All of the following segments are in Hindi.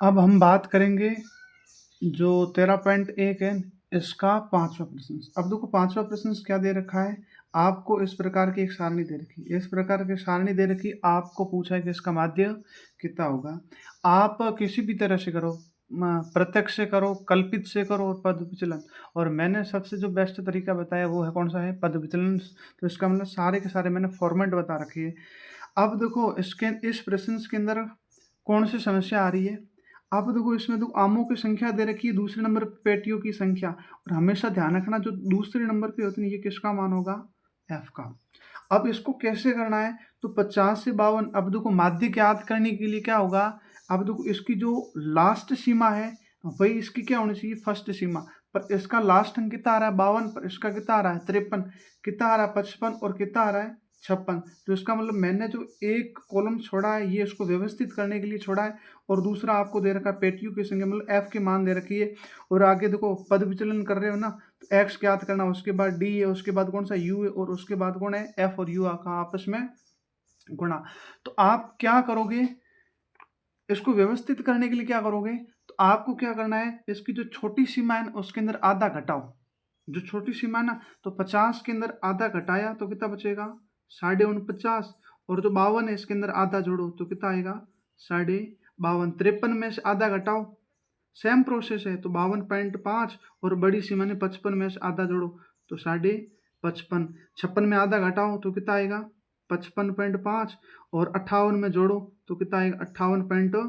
अब हम बात करेंगे जो 13.1 है इसका पांचवा प्रश्न। अब देखो पांचवा प्रश्न क्या दे रखा है, आपको इस प्रकार की एक सारणी दे रखी है, इस प्रकार की सारणी दे रखी, आपको पूछा है कि इसका माध्य कितना होगा। आप किसी भी तरह से करो, प्रत्यक्ष से करो, कल्पित से करो और पद विचलन, और मैंने सबसे जो बेस्ट तरीका बताया वो है कौन सा है, पद विचलन। तो इसका मतलब सारे के सारे मैंने फॉर्मेट बता रखी है। अब देखो इसके इस प्रश्न के अंदर कौन सी समस्या आ रही है। अब देखो इसमें तो आमों की संख्या दे रखी है, दूसरे नंबर पे पेटियों की संख्या, और हमेशा ध्यान रखना जो दूसरे नंबर पे होती है ये किसका मान होगा, एफ का। अब इसको कैसे करना है, तो 50 से 52। अब देखो माध्य ज्ञात करने के लिए क्या होगा, अब देखो इसकी जो लास्ट सीमा है वही इसकी क्या होनी चाहिए, फर्स्ट सीमा। पर इसका लास्ट अंक कितना आ रहा है 52, पर इसका कितना आ रहा है 53, कितना आ रहा है 55 और कितना आ रहा है 56। तो इसका मतलब मैंने जो एक कॉलम छोड़ा है ये इसको व्यवस्थित करने के लिए छोड़ा है, और दूसरा आपको दे रखा है पेटियों की संख्या, मतलब एफ के मान दे रखी है। और आगे देखो पद विचलन कर रहे हो ना, तो एक्स ज्ञात करना, उसके बाद डी है, उसके बाद कौन सा यू है, और उसके बाद कौन है एफ, और यू का आपस में गुणा। तो आप क्या करोगे, इसको व्यवस्थित करने के लिए क्या करोगे, तो आपको क्या करना है, इसकी जो छोटी सीमा है ना उसके अंदर आधा घटाओ। जो छोटी सीमा है ना, तो 50 के अंदर आधा घटाया तो कितना बचेगा 49.5, और जो 52 है इसके अंदर आधा जोड़ो तो कितना आएगा 52.5। 53 में से आधा घटाओ, सेम प्रोसेस है, तो 52.5, और बड़ी सीमा ने 55 में से आधा जोड़ो तो 55.5। 56 में आधा घटाओ तो कितना आएगा 55.5, और 58 में जोड़ो तो कितना आएगा 58.5।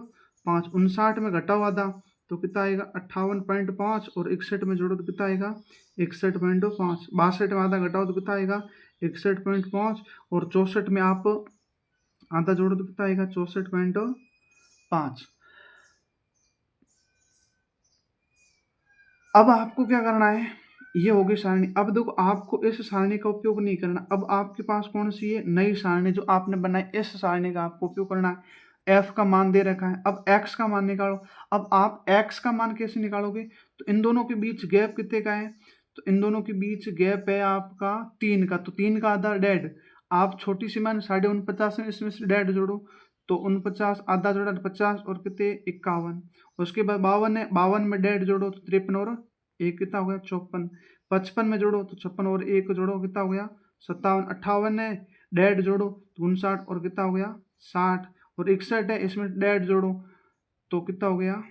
59 में घटाओ आधा तो कितना आएगा 58.5, और 61 में जोड़ो तो कितना आएगा 61.5। 62 में आधा घटाओ तो कितना आएगा 61.5, और 64 में आप आधा जोड़ो तो कितना आएगा 64.5। अब आपको क्या करना है, ये होगी सारणी। अब देखो आपको इस सारणी का उपयोग नहीं करना, अब आपके पास कौन सी है नई सारणी जो आपने बनाई, इस सारणी का आपको उपयोग करना है। एफ का मान दे रखा है, अब एक्स का मान निकालो। अब आप एक्स का मान कैसे निकालोगे, तो इन दोनों के बीच गैप कितने का है, तो इन दोनों के बीच गैप है आपका 3 का, तो 3 का आधा डेड। आप छोटी सी मान 49.5 है, इसमें से डेड जोड़ो तो 49, आधा जोड़ा 50, और कितने 51। उसके बाद 52 है, 52 में डेढ़ जोड़ो तो 53, और एक कितना हो गया 54। 55 में जोड़ो तो 56, और एक जोड़ो कितना हो गया 57। 58 है, डेढ़ जोड़ो तो 59, और कितना हो गया 60। और 61 है, इसमें डेढ़ जोड़ो तो कितना हो गया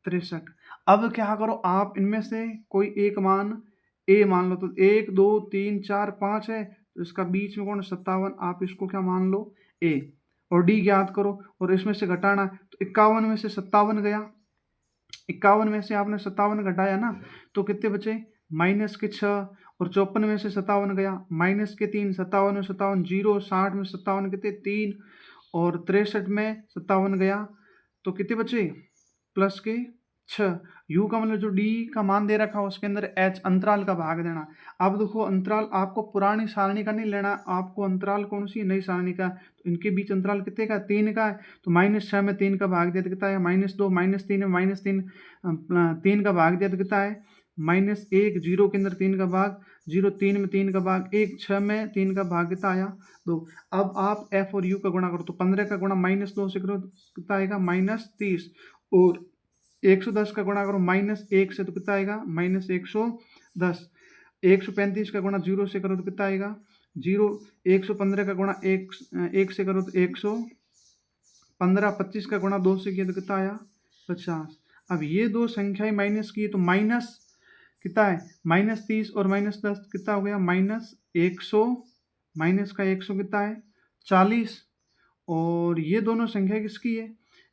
63। अब क्या करो, आप इनमें से कोई एक मान ए मान लो, तो 1 2 3 4 5 है, तो इसका बीच में कौन 57, आप इसको क्या मान लो ए, और डी ज्ञात करो, और इसमें से घटाना, तो 51 में से 57 गया, 51 में से आपने 57 घटाया ना, तो कितने बचे माइनस के 6, और 54 में से 57 गया माइनस के 3, 57 में 57 जीरो, 60 में 57 कितने 3, और 63 में 57 गया तो कितने बचे प्लस के 6। यू का मतलब जो डी का मान दे रखा है उसके अंदर एच अंतराल का भाग देना। अब देखो अंतराल आपको पुरानी सारणी का नहीं लेना, आपको अंतराल कौन सी नई सारणी का, तो इनके बीच अंतराल कितने का 3 का है, तो -6 में 3 का भाग दिया तो कितना है -2, -3 में -3, 3 का भाग दिया तो कितना है -1, 0 के अंदर 3 का भाग 0, 3 में 3 का भाग 1, 6 में 3 का भाग कितना आया 2। अब आप एफ और यू का गुणा करो, तो 15 का गुणा -2 से करो तो कितना आएगा -30, और 110 का गुणा करो -1 से तो कितना आएगा -110। 135 का गुणा 0 से करो तो कितना आएगा 0। 115 का गुणा 1 से करो तो 115। 25 का गुणा 2 से किया तो कितना आया 50। अब ये दो संख्याएं माइनस की तो माइनस कितना है -30 और -10 कितना हो गया -100, माइनस का 100 कितना है 40, और ये दोनों संख्या किसकी है,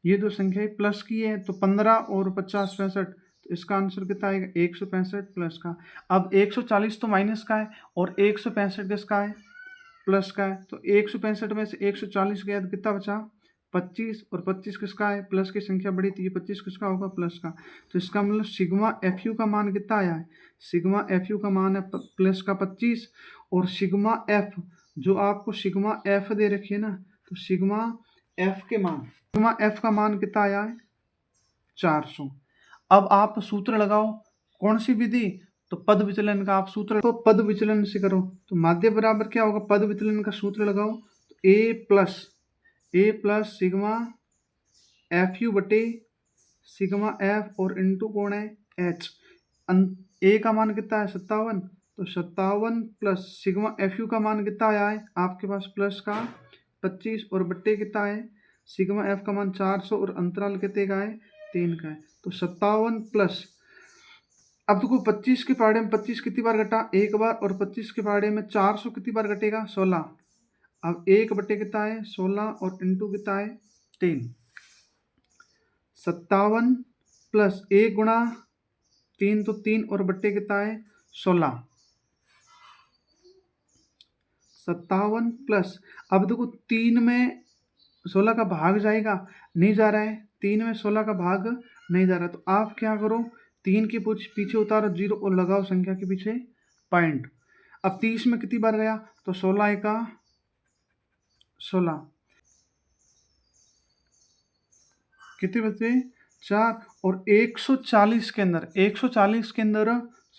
ये दो संख्या प्लस की है, तो 15 और 50 65, तो इसका आंसर कितना आएगा 165 प्लस का। अब 140 तो माइनस का है, और 165 किसका है प्लस का है, तो 165 में से 140 गया तो कितना बचा 25, और 25 किसका है प्लस की संख्या बड़ी थी, ये 25 किसका होगा प्लस का। तो इसका मतलब सिग्मा एफ यू का मान कितना आया है, सिग्मा एफ यू का मान है प्लस का 25, और सिग्मा एफ जो आपको सिग्मा एफ दे रखी है ना, तो सिग्मा एफ का मान कितना आया है 400। अब आप सूत्र लगाओ, कौन सी विधि, तो पद विचलन का आप सूत्र, तो पद विचलन से करो, तो माध्य बराबर क्या होगा, पद विचलन का सूत्र लगाओ, तो ए प्लस सिग्मा एफ यू बटे सिग्मा एफ और इंटू कौन है एच। ए का मान कितना है 57, तो 57 प्लस सिग्मा एफ यू का मान कितना आया है आपके पास प्लस का 25 और बट्टे कितना है सिग्मा एफ का मान 400 और अंतराल कितने का है 3 का है। तो 57 प्लस, अब देखो 25 के पहाड़े में 25 कितनी बार घटा एक बार, और 25 के पहाड़े में 400 कितनी बार घटेगा 16। अब एक बट्टे कितना है 16 और इंटू कितना है 3। 57 प्लस एक गुणा 3 तो 3 और बट्टे कितना है 16। 57 प्लस, अब देखो 3 में 16 का भाग जाएगा नहीं जा रहा है, 3 में 16 का भाग नहीं जा रहा, तो आप क्या करो 3 के पीछे उतारो 0 और लगाओ संख्या के पीछे पॉइंट। अब 30 में कितनी बार गया, तो 16 एका 16, कितने बचे 4, और 140 के अंदर 140 के अंदर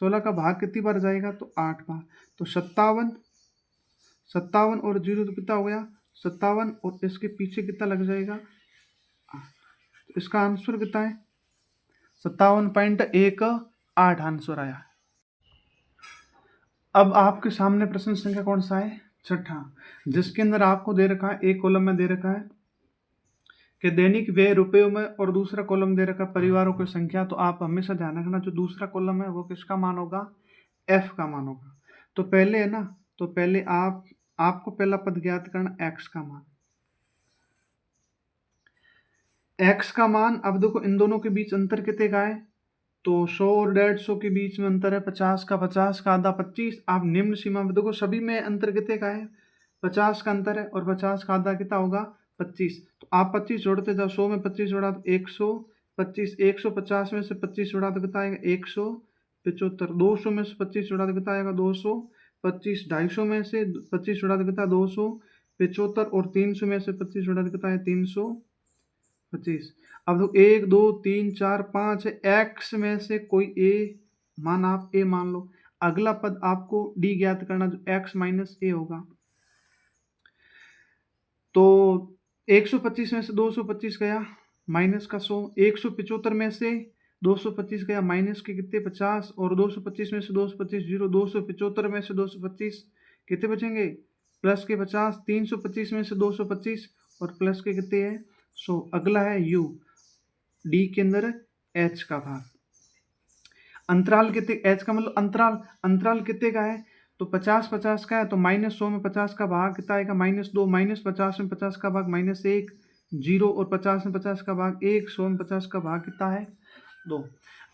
16 का भाग कितनी बार जाएगा, तो 8 बार। तो 57 और 0 तो कितना हो गया 57, और इसके पीछे कितना लग जाएगा 8। तो इसका आंसर कितना है 57.18 आंसर आया। अब आपके सामने प्रश्न संख्या कौन सा है छठा, जिसके अंदर आपको दे रखा है एक कॉलम में दे रखा है कि दैनिक व्यय रुपयों में और दूसरा कॉलम दे रखा है परिवारों की संख्या। तो आप हमेशा ध्यान रखना जो दूसरा कॉलम है वो किसका मान होगा एफ का मान होगा। तो पहले है ना, तो पहले आपको पहला पद ज्ञात करना एक्स का मान। एक्स का मान, अब देखो इन दोनों के बीच अंतर कितने का है, तो 100 और 150 के बीच में अंतर है 50 का, 50 का आधा 25। आप निम्न सीमा में देखो सभी में अंतर कितने का है 50 का अंतर है, और 50 का आधा कितना होगा 25। तो आप 25 जोड़ते जाओ, 100 में 25 जोड़ा तो 125, 150 में से 25 जोड़ा तो कितना आएगा 175, 200 में से 25 जोड़ा तो कितना आएगा 225, 250 में से 25 जोड़ा तो कितना 275, और 300 में से 25 जोड़ा तो कितना है 325। अब तो 1 2 3 4 5 एक्स में से कोई ए मान आप ए मान लो। अगला पद आपको डी ज्ञात करना जो एक्स माइनस ए होगा। तो 125 में से 225 गया माइनस का 100, 175 में से 225 गया माइनस के कितने 50, और 225 में से 225 जीरो, 275 में से 225 कितने बचेंगे प्लस के 50, 325 में से 225 और प्लस के कितने हैं 100। अगला है यू, डी के अंदर एच का भाग। अंतराल कितने, एच का मतलब अंतराल, अंतराल कितने का है तो 50-50 का है, तो -100 में 50 का भाग कितना आएगा -2, -50 में 50 का भाग -1, 0 और 50 में 50 का भाग 1, 100 में 50 का भाग कितना है 2।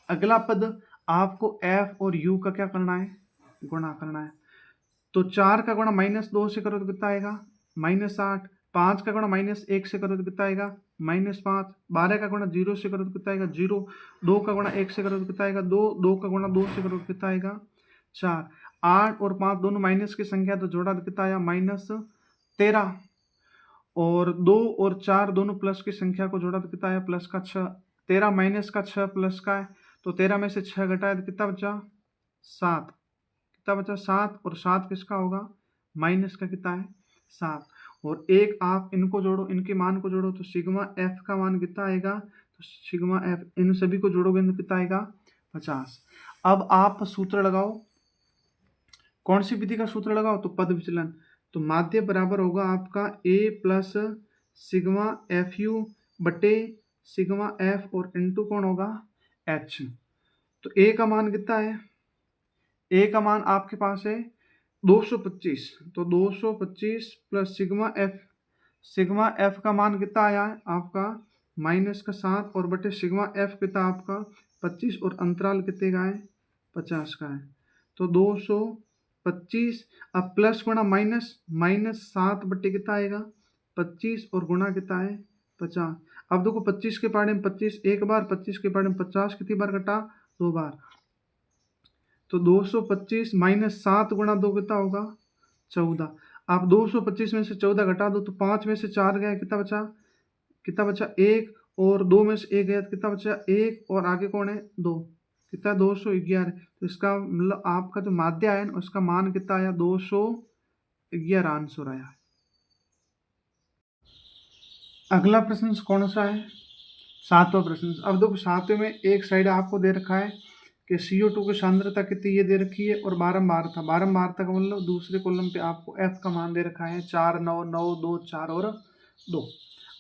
अगला पद आपको एफ और यू का क्या करना है गुणा करना है। तो 4 का गुणा -2 से करो तो कितना आएगा -8, 5 का गुणा -1 से करो तो कितना आएगा -5, 12 का गुणा 0 से करो तो कितना आएगा 0, 2 का गुणा 1 से करो तो कितना आएगा 2, 2 का गुणा 2 से करो तो कितना आएगा 4। 8 और 5 दोनों माइनस की संख्या तो जोड़ा तो कितना आया -13, और 2 और 4 दोनों प्लस की संख्या को जोड़ा तो कितना आया प्लस का 6। 13 माइनस का 6 प्लस का है, तो 13 में से 6 घटाया तो कितना बचा 7, कितना बचा 7, और 7 किसका होगा माइनस का कितना है 7। और एक आप इनको जोड़ो, इनके मान को जोड़ो तो सिग्मा एफ का मान कितना आएगा, तो सिग्मा एफ इन सभी को जोड़ोगे तो कितना आएगा 50। अब आप सूत्र लगाओ, कौन सी विधि का सूत्र लगाओ तो पद विचलन। तो माध्य बराबर होगा आपका ए प्लस सिग्मा एफ यू बटे सिग्मा एफ और इंटू कौन होगा एच। तो ए का मान कितना है, ए का मान आपके पास है 225, तो 225 प्लस सिग्मा एफ का मान कितना आया है आपका माइनस का 7, और बटे सिग्मा एफ कितना आपका 25, और अंतराल कितने का है 50 का है। तो 225, अब प्लस गुणा माइनस, -7 बट्टे कितना आएगा 25, और गुणा कितना है 50। अब देखो 25 के पारे में 25 एक बार, 25 के पारे में 50 कितनी बार घटा 2 बार। तो 225 -7 गुणा 2 कितना होगा 14। आप 225 में से 14 घटा दो तो 5 में से 4 गया कितना बचा 1, और 2 में से 1 गया तो कितना बचा 1, और आगे कौन है 2, कितना 211। तो इसका मतलब आपका जो माध्य आया ना उसका मान कितना आया 211 आंसर आया। अगला प्रश्न कौन सा है सातवां प्रश्न। अब देखो सातवें में एक साइड आपको दे रखा है कि CO2 की सांद्रता कितनी ये दे रखी है और बारंबारता का मतलब दूसरे कॉलम पे आपको F का मान दे रखा है 4, 9, 9, 2, 4 और 2।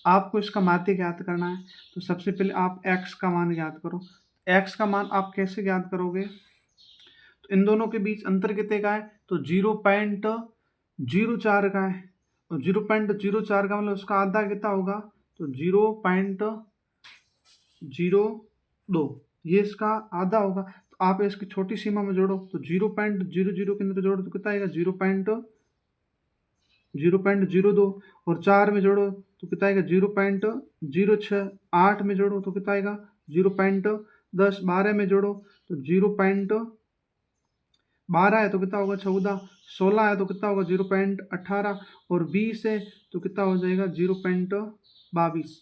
आपको इसका माध्य ज्ञात करना है। तो सबसे पहले आप x का मान ज्ञात करो। x का मान आप कैसे ज्ञात करोगे? तो इन दोनों के बीच अंतर कितने का है? तो 0.04 का है। और 0.04 का मतलब उसका आधा कितना होगा? तो 0.02, ये इसका आधा होगा। तो आप इसकी छोटी सीमा में जोड़ो तो 0.00 के अंदर जोड़ो तो कितना आएगा? 0.02। और 4 में जोड़ो तो कितना आएगा? 0.06। 8 में जोड़ो तो कितना आएगा? 0.10। 12 में जोड़ो तो 0.12 है तो कितना होगा? 14। 16 है तो कितना होगा? 0.18। और 20 है तो कितना हो जाएगा? 0.22।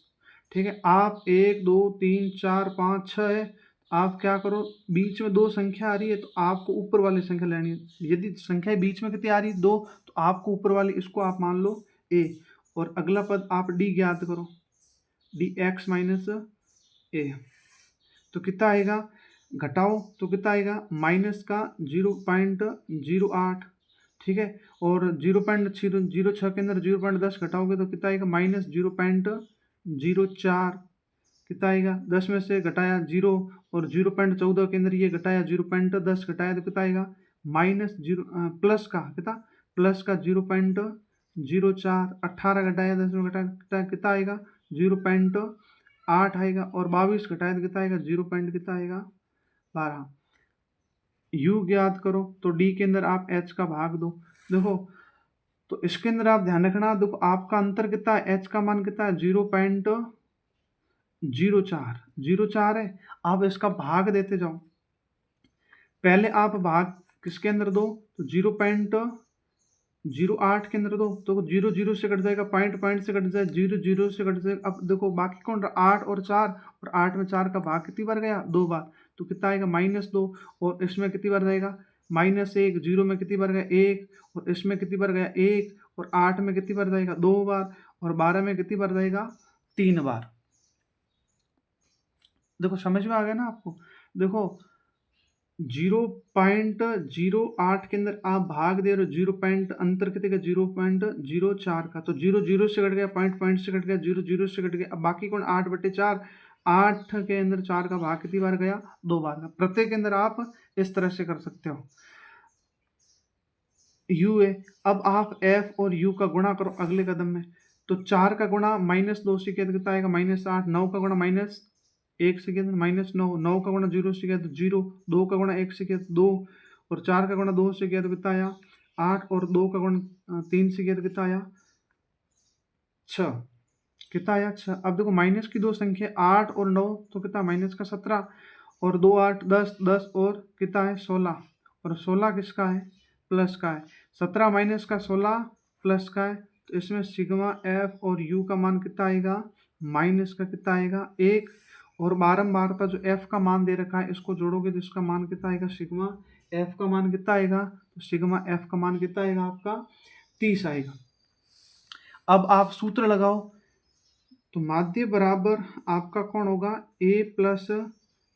ठीक है। आप 1, 2, 3, 4, 5, 6 है। आप क्या करो, बीच में दो संख्या आ रही है तो आपको ऊपर वाली संख्या लेनी है। यदि संख्या बीच में कितनी आ रही है? 2, तो आपको ऊपर वाली इसको आप मान लो a। और अगला पद आप d ज्ञात करो, dx माइनस a। तो कितना आएगा? घटाओ तो कितना आएगा? माइनस का 0.08। ठीक है। और 0.06 के अंदर 0.10 घटाओगे तो कितना आएगा? माइनस 0.04। कितना आएगा? 10 में से घटाया 0। और 0.14 के अंदर ये घटाया 0.10 घटाया तो कितना आएगा? माइनस 0 प्लस का कितना? प्लस का 0.04। 18 घटाया 10 में घटाया कितना आएगा? 0.8 आएगा। और 22 घटाया तो कितना आएगा? 0 कितना आएगा? 12। u ज्ञात करो तो d के अंदर आप h का भाग दो। देखो तो इसके अंदर आप ध्यान रखना, देखो आपका अंतर कितना है? h का मान कितना है? 0.04 है। आप इसका भाग देते जाओ। पहले आप भाग किसके अंदर दो? तो 0.08 के अंदर दो तो 0 से कट जाएगा, पॉइंट से कट जाए, 0 से कट जाएगा। अब देखो बाकी कौन रहा? 8 और 4। और 8 में 4 का भाग कितनी बार गया? 2 बार। तो कितना आएगा? -2। और इसमें कितनी बार जाएगा? -1। 0 में कितनी बार गया? 1। और इसमें कितनी बार गया? 1। और 8 में कितनी बार जाएगा? 2 बार। और 12 में कितनी बार जाएगा? 3 बार। देखो समझ में आ गया ना आपको? देखो 0.08 के अंदर आप भाग दे रहे हो, अंतर कितने का? 0.04 का। तो 0 से कट गया, पॉइंट से कट गया, 0 से कट गया। अब बाकी कौन? 8/4। 8 के अंदर 4 का भाग कितनी बार गया? 2 बार का। प्रत्येक के अंदर आप इस तरह से कर सकते हो। u है। अब आप f और u का गुणा करो अगले कदम में। तो 4 का गुणा -2 से किया तो कितना आएगा? -8। 9 का गुणा -1 से किया तो -9। 9 का गुणा 0 से किया तो 0। 2 का गुणा 1 से किया तो 2। और 4 का गुणा 2 से किया तो कितना आया? 8। और 2 का गुणा 3 से किया तो कितना आया? 6। कितना आया? 6। अब देखो माइनस की दो संख्या 8 और 9 तो कितना? माइनस का 17। और 2, 8, 10, 10 और कितना है? 16। और 16 किसका है? प्लस का है। 17 माइनस का 16 प्लस का है। तो इसमें सिग्मा एफ और यू का मान कितना आएगा? माइनस का कितना आएगा? 1। और बारंबारता जो एफ का मान दे रखा है इसको जोड़ोगे तो इसका मान कितना आएगा? सिग्मा एफ का मान कितना आएगा? तो सिग्मा एफ का मान कितना आएगा आपका? 30 आएगा। अब आप सूत्र लगाओ तो माध्य बराबर आपका कौन होगा? ए प्लस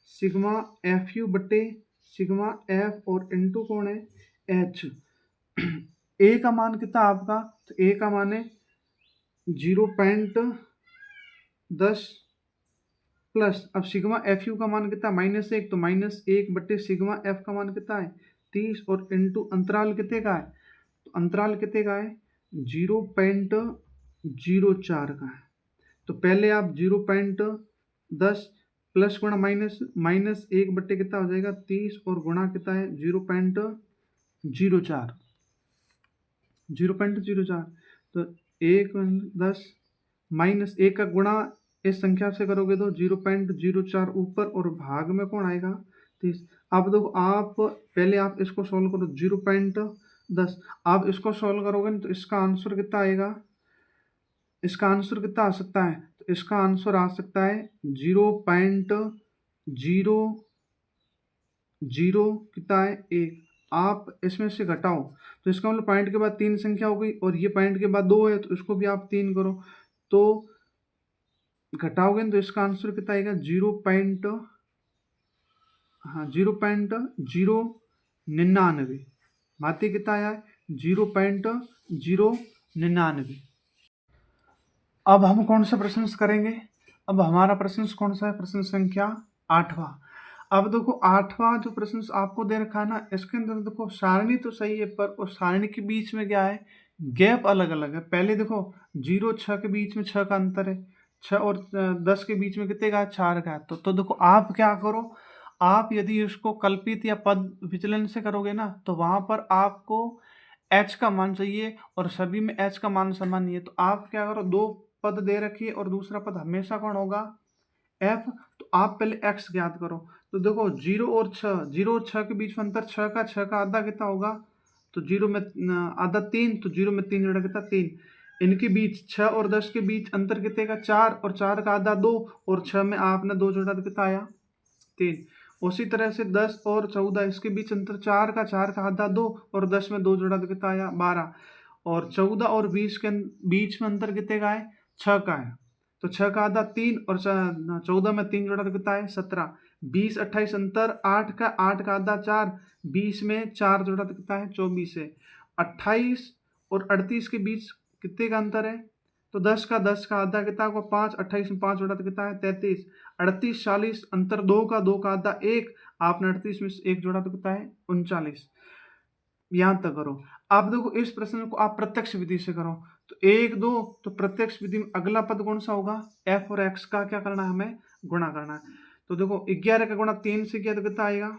सिग्मा एफ यू बटे सिग्मा एफ और इनटू कौन है? एच। ए का मान कितना आपका? तो ए का मान है 0.10 प्लस। अब सिग्मा एफ यू का मान कितना? -1। तो -1 बटे सिग्मा एफ का मान कितना है? 30। और इनटू अंतराल कितने का है? तो अंतराल कितने का है? 0.04 का है। तो पहले आप 0.10 प्लस गुणा माइनस, -1 बट्टे कितना हो जाएगा? 30। और गुणा कितना है? 0.04। 0.04। तो 1 10 -1 का गुणा इस संख्या से करोगे तो 0.04 ऊपर और भाग में कौन आएगा? 30। अब देखो आप पहले आप इसको सॉल्व करो। 0.10 आप इसको सॉल्व करोगे ना तो इसका आंसर कितना आएगा? इसका आंसर कितना आ सकता है? तो इसका आंसर आ सकता है 0.000 कितना है? 1। आप इसमें से घटाओ तो इसका मतलब पॉइंट के बाद 3 संख्या हो गई और ये पॉइंट के बाद 2 है तो इसको भी आप 3 करो। तो घटाओगे तो इसका आंसर कितना आएगा 0.099। मात्रा कितना आया है 0.099। अब हम कौन सा प्रश्न करेंगे? अब हमारा प्रश्न कौन सा है? प्रश्न संख्या 8वां। अब देखो 8वां जो प्रश्न आपको दे रखा है ना, इसके अंदर देखो सारणी तो सही है, पर उस सारणी के बीच में क्या है, गैप अलग अलग है। पहले देखो 0-6 के बीच में 6 का अंतर है, 6 और 10 के बीच में कितने का है, 4 का है। तो देखो आप क्या करो, आप यदि इसको कल्पित या पद विचलन से करोगे ना, तो वहां पर आपको एच का मान चाहिए और सभी में एच का मान समान नहीं है। तो आप क्या करो, दो पद दे रखिए और दूसरा पद हमेशा कौन होगा, एफ। तो आप पहले एक्स ज्ञात करो। तो देखो 0 और 6 के बीच में अंतर 6 का आधा कितना होगा, तो 0 में आधा 3, तो 0 में 3 जोड़ा कितना 3। इनके बीच 6 और 10 के बीच अंतर कितने का 4, और 4 का आधा 2, और 6 में आपने 2 जोड़ा तो कितना आया 3। उसी तरह से 10 और 14 इसके बीच अंतर 4 का आधा 2, और 10 में 2 जोड़ा तो कितना आया 12। और 14 और 20 के बीच में अंतर कितने का है, 6 का है। तो 6 का आधा 3, और 14 में 3 जोड़ा तो कितना है 17। 20 28 अंतर 8 का आधा 4, 20 में 4 जोड़ा तो कितना है 24 है। 28 और 38 के बीच कितने का अंतर है, तो 10 का आधा कितना होगा 5, 28 में 5 जोड़ा तो कितना है 33। 38 40 अंतर 2 का आधा 1, आपने 38 में 1 जोड़ा तो कितना है 39। यहां तक करो। आप देखो इस प्रश्न को आप प्रत्यक्ष विधि से करो, तो 1 2, तो प्रत्यक्ष विधि में अगला पद कौन सा होगा, एफ और एक्स का क्या करना है, हमें गुणा करना है। तो देखो 11 का गुणा 3 से किया तो कितना आएगा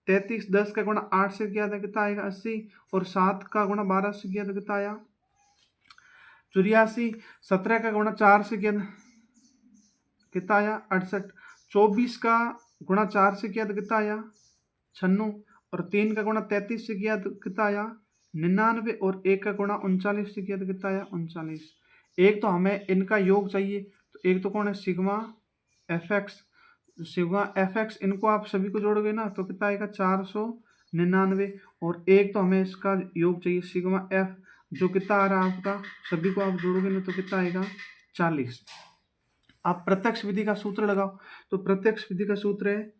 33, 10 का गुणा 8 से किया तो कितना आएगा 80, और 7 का गुणा 12 से किया तो कितना आया 84, 17 का गुणा 4 से किया कितना आया 68, 24 का गुणा 4 से किया तो कितना आया 96, और 3 का गुणा 33 से किया तो कितना आया 99, और 1 का गुणा 39 से किया तो कितना आया 39। एक तो हमें इनका योग चाहिए, तो एक तो कौन है sigma F x. Sigma F x इनको आप सभी को जोड़ोगे ना तो कितना आएगा 499, और एक तो हमें इसका योग चाहिए सिग्मा एफ, जो कितना आ रहा है आपका, सभी को आप जोड़ोगे ना तो कितना आएगा 40। आप प्रत्यक्ष विधि का सूत्र लगाओ। तो प्रत्यक्ष विधि का सूत्र है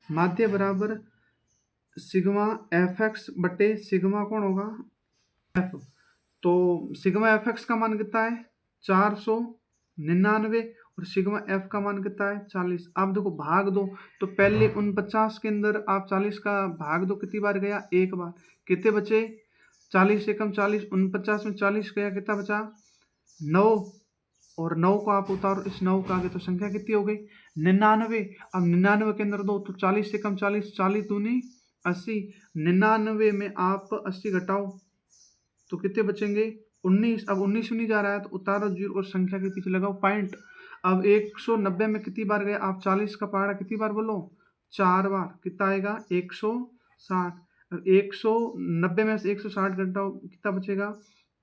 माध्य बराबर सिग्मा एफ एक्स बटे सिग्मा कौन होगा एफ। तो सिग्मा एफ एक्स का मान कितना है 499, और सिग्मा एफ का मान कितना है 40। आप देखो भाग दो, तो पहले 49 के अंदर आप 40 का भाग दो, कितनी बार गया एक बार, कितने बचे 40 से कम 40, 49 में 40 गया कितना बचा 9, और 9 को आप उतारो इस 9 का आगे, तो संख्या कितनी हो गई 99। अब 99 के अंदर दो, तो 40 से कम 40, 40 दूनी 80, 99 में आप 80 घटाओ तो कितने बचेंगे 19। अब 19 में नहीं जा रहा है तो उतारो जीरो और संख्या के पीछे लगाओ पॉइंट। अब 190 में कितनी बार गए आप, 40 का पहाड़ा कितनी बार बोलो 4 बार, कितना आएगा 160। अब 190 में से 160 घटाओ कितना बचेगा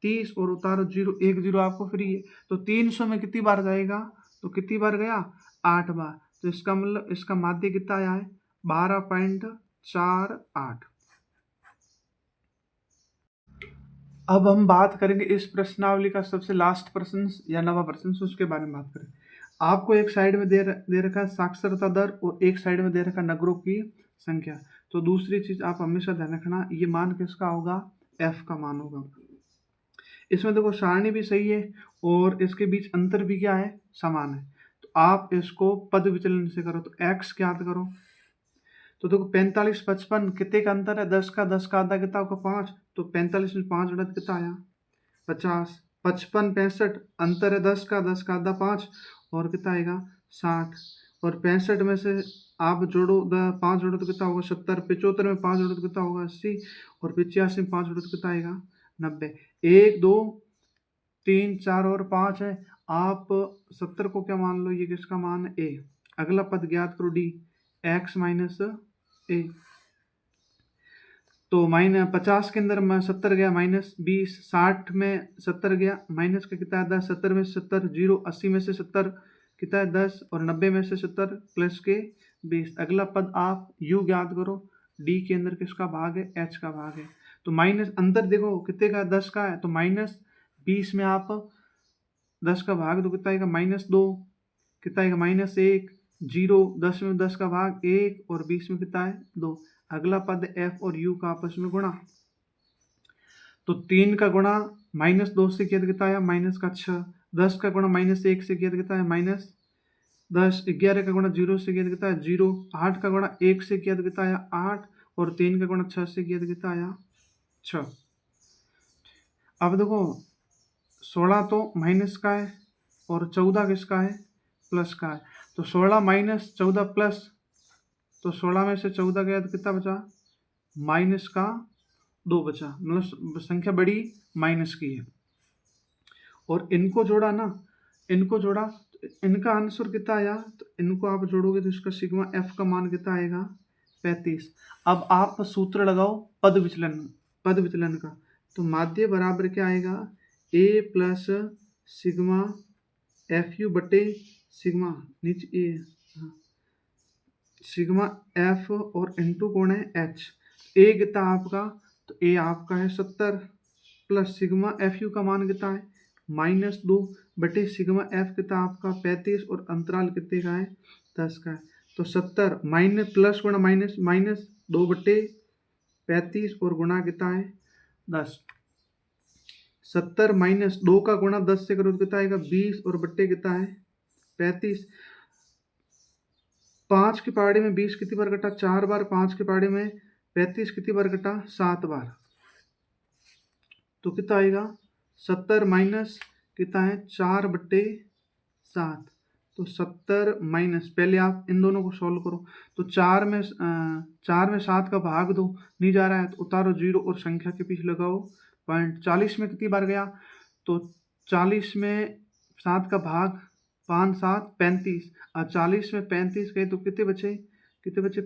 30, और उतारो जीरो, एक जीरो आपको फ्री है। तो 300 में कितनी बार जाएगा, तो कितनी बार गया 8 बार। तो इसका मतलब इसका माध्य कितना आया है 12.48। अब हम बात करेंगे इस प्रश्नावली का सबसे लास्ट प्रश्न या नवा प्रश्न, उसके बारे में बात करें। आपको एक साइड में दे रखा है साक्षरता दर, और एक साइड में दे रखा नगरों की संख्या। तो दूसरी चीज आप हमेशा ध्यान रखना, ये मान किसका होगा, एफ का मान होगा। इसमें देखो सारणी भी सही है और इसके बीच अंतर भी क्या है समान है। तो आप इसको पद विचलन से करो, तो एक्स ज्ञात करो। तो देखो 45 55 कितने का अंतर है, 10 का आधा कितना होगा 5, तो 45 में 5 जोड़ा तो कितना आया 50। 55 65 अंतर है 10 का आधा 5, और कितना आएगा 60। और 65 में से आप जोड़ो 5 जोड़ो तो कितना होगा 70। 75 में 5 जोड़ो तो कितना होगा 80, और 85 में 5 जोड़ो तो कितना आएगा 90। 1 2 3 4 और 5 है, आप 70 को क्या मान लो, ये किसका मान है ए। अगला पद ज्ञात करो डी, एक्स माइनस ए। तो 50 के अंदर 70 गया -20, 60 में 70 गया माइनस का कितना है 10, 70 में से 70 जीरो, 80 में से 70 कितना है 10, और 90 में से 70 प्लस के 20। अगला पद आप यू ज्ञात करो, डी के अंदर किसका भाग है एच का भाग है। तो माइनस अंतर देखो कितने का 10 का है, तो -20 में आप 10 का भाग दो कितना आएगा -2, कितना आएगा -1, 0, 10 में 10 का भाग 1 और 20 में कितना है 2। अगला पद f और u का आपस में गुणा, तो 3 का गुणा -2 से किया तो कितना आया -6, 10 का गुणा -1 से किया तो कितना है -10, 11 का गुणा 0 से किया तो कितना है 0, 8 का गुणा 1 से किया तो कितना आया 8 और 3 का गुणा 6 से किया तो कितना आया 6। अब देखो 16 तो माइनस का है और 14 किसका है प्लस का है, तो 16 माइनस 14 प्लस, तो 16 में से 14 गया तो कितना बचा माइनस का 2 बचा, मतलब संख्या बड़ी माइनस की है। और इनको जोड़ा ना, इनको जोड़ा तो इनका आंसर कितना आया, तो इनको आप जोड़ोगे तो इसका सिग्मा एफ का मान कितना आएगा 35। अब आप सूत्र लगाओ पद विचलन का, तो माध्य बराबर क्या आएगा a plus sigma F you बटे सिग्मा नीचे ए, हाँ, सिग्मा एफ और इंटू कौन है एच, ए कितना आपका, तो ए आपका है 70 प्लस सिग्मा एफ यू का मान कितना है -2 बटे सिग्मा एफ कितना आपका 35 और अंतराल कितने का है 10 का है, तो 70 माइनस प्लस गुणा माइनस -2 बटे 35 और गुणा कितना है 10, 70 -2 का गुणा 10 से करो तो कितना आएगा 20 और बट्टे कितना है 35। 5 की पहाड़ी में 20 कितनी बार कटा 4 बार, 5 की पहाड़ी में 35 कितनी बार कटा 7 बार, तो कितना आएगा 70 माइनस कितना है 4 बट्टे 7, तो 70 माइनस, पहले आप इन दोनों को सॉल्व करो, तो 4 में 7 का भाग दो, नहीं जा रहा है तो उतारो 0 और संख्या के पीछे लगाओ पॉइंट। 40 में कितनी बार गया, तो 40 में 7 का भाग 5 7 35, और 40 में 35 गए तो कितने बचे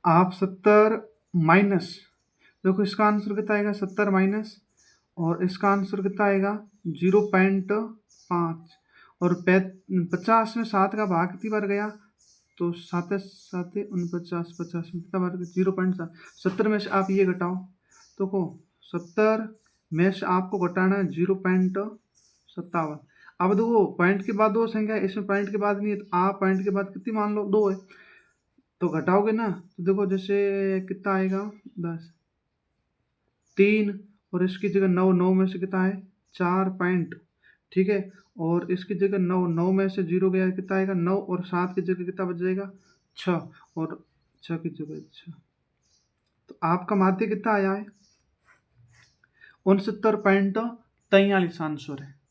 आप 70 माइनस, देखो इसका आंसर कितना आएगा 70 माइनस, और इसका आंसर कितना आएगा 0.5, और 50 में 7 का भाग कितनी बार गया, तो 7 7 49, 50 में कितना बार 0.7, 70 में से आप ये घटाओ, तो को 70 में से आपको घटाना है 0.57। अब देखो पॉइंट के बाद दो संख्या है, इसमें पॉइंट के बाद नहीं है, तो आप पॉइंट के बाद कितनी मान लो 2 है, तो घटाओगे ना, तो देखो जैसे कितना आएगा 10, 3 और इसकी जगह 9, 9 में से कितना है 4 पॉइंट, ठीक है, और इसकी जगह 9, 9 में से 0 गया कितना आएगा 9, और 7 की जगह कितना बच जाएगा 6, और 6 की जगह 6, तो आपका माध्य कितना आया है 69.43 आंसर है।